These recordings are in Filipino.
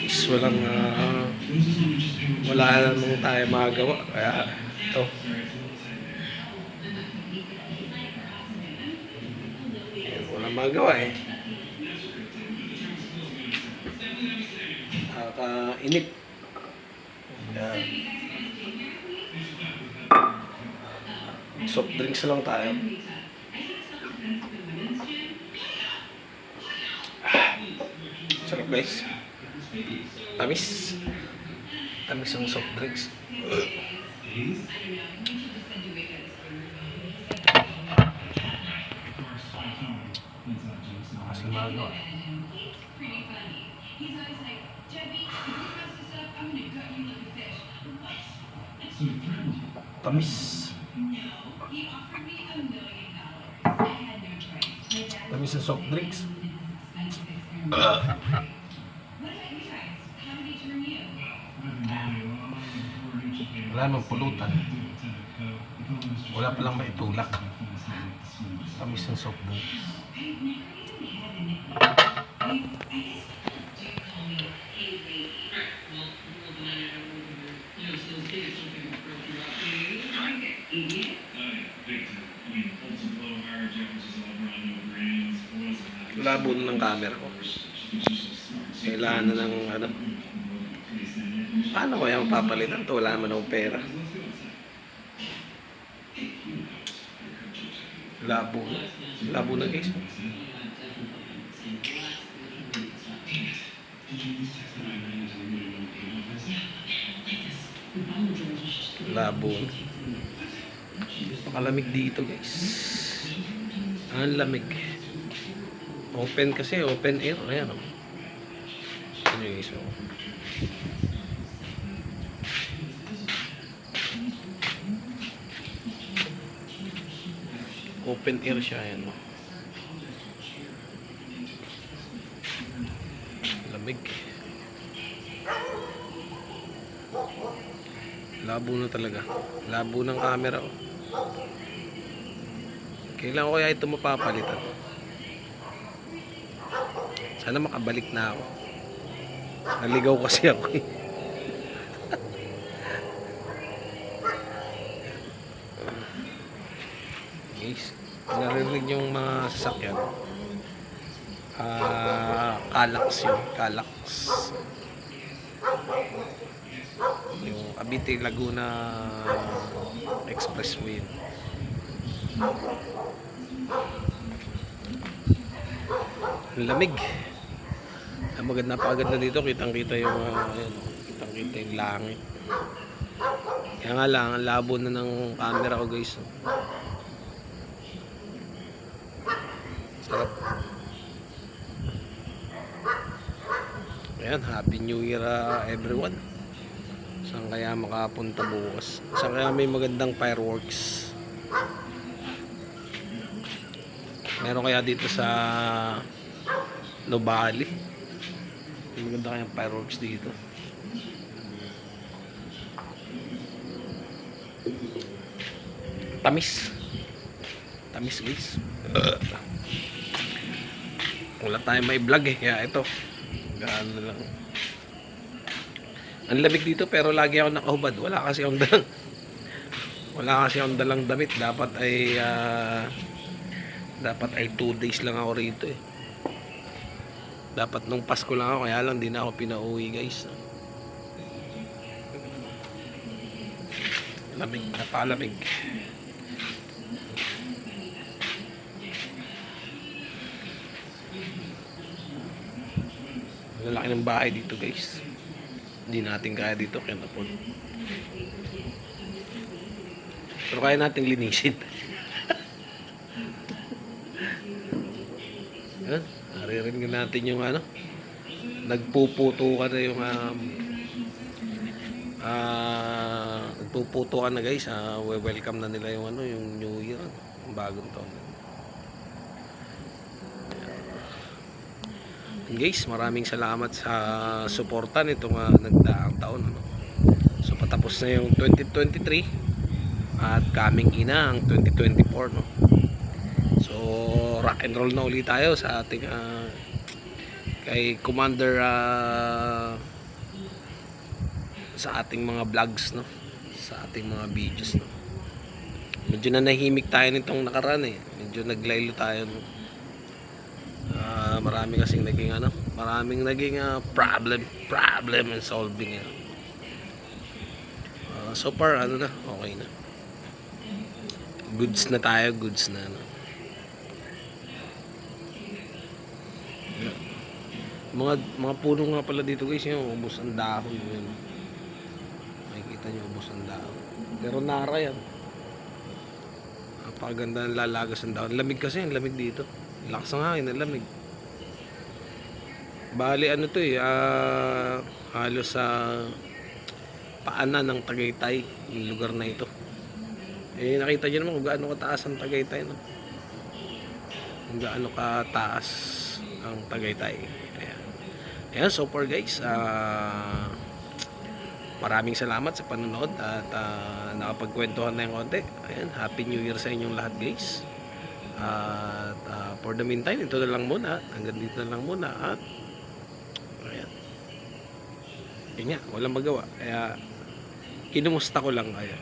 is walang wala namang tayo magagawa, kaya ito walang magagawa eh, nakakainip. Soft drinks lang tayo. Sarap guys, tamis tamis ang soft drinks. Kasi magawa tamis tamis ang soft drinks. Wala namang pulutan, wala palang maitulak, tamis ng soft drinks. Labo na ng camera ko, kailangan na ng ano, paano kaya mapapalitan to, wala naman akong pera. Labo na guys. Labo. Pakalamig dito guys, ang lamig. Open kasi, open air. Ayan o. Ano yung iso? Open air siya. Ayan o. Lamig. Labo na talaga. Labo ng camera o. Kailan ko kaya ito mapapalitan? Sana makabalik na ako. Naligaw kasi ako eh. Guys, narinig yung mga sasakyan. Calax yun. Calax. Yung Cavite Laguna Expressway. Ang lamig. Napakaganda dito, kitang-kita yung kitang-kita yung langit. Kaya nga lang, ang labo na ng camera ko guys. Sarap. Ayan, Happy New Year everyone. Saan kaya makapunta bukas? Saan kaya may magandang fireworks? Meron kaya dito sa Nubali? May maganda kayang fireworks dito. Tamis. Tamis guys. Wala tayong may vlog eh, kaya ito gaano lang. Ang lamig dito pero lagi ako nakahubad. Wala kasi akong dalang damit. Dapat ay 2 days lang ako rito eh. Dapat nung Pasko lang ako, kaya lang di na ako pinauwi guys. Lamig, napalamig. Lalaki ng bahay dito guys. Hindi natin kaya dito, kaya napon. Pero kaya natin linisin. Yan, naririnig natin yung ano, nagpuputukan na yung nagpuputukan na guys. Welcome na nila yung ano, yung New Year, yung bagong taon. Guys, maraming salamat sa suporta nitong nagdaang taon, ano. So patapos na yung 2023 at coming in na ang 2024, no. So rock and roll na ulit tayo sa ating kay Commander sa ating mga vlogs, no, sa ating mga videos, no. Medyo nanahimik tayo nitong nakaraan medyo naglaylo tayo, no. Marami kasing naging maraming naging problem and solving so far okay na, goods na tayo, goods na, no. Mga puno nga pala dito guys, yung ubos ang dahon yun. Makikita nyo ubos ang dahon, pero nara yan. Napakaganda ng lalagas ng dahon. Lamig kasi, lamig dito, lakas ng hangin, lamig. Bali halos sa paanan ng Tagaytay yung lugar na ito. Nakita nyo naman kung gaano kataas ang Tagaytay, no? Kung gaano kataas ang Tagaytay. Ayan, so far guys, maraming salamat sa panonood at nakapagkwentuhan na yung konti. Ayan, Happy New Year sa inyong lahat guys. At for the meantime, ito na lang muna. Hanggang dito na lang muna. At ayan, yun nga, walang magawa. Kaya kinumusta ko lang kayo.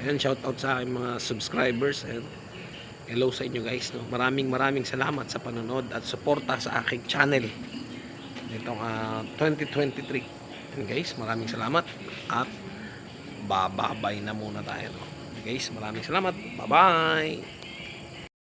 Ayan, shout out sa aking mga subscribers. Ayan, hello sa inyo guys, no? Maraming salamat sa panonood at suporta sa aking channel nitong 2023. And guys, maraming salamat at bababay na muna tayo, no? Guys, maraming salamat. Bye bye.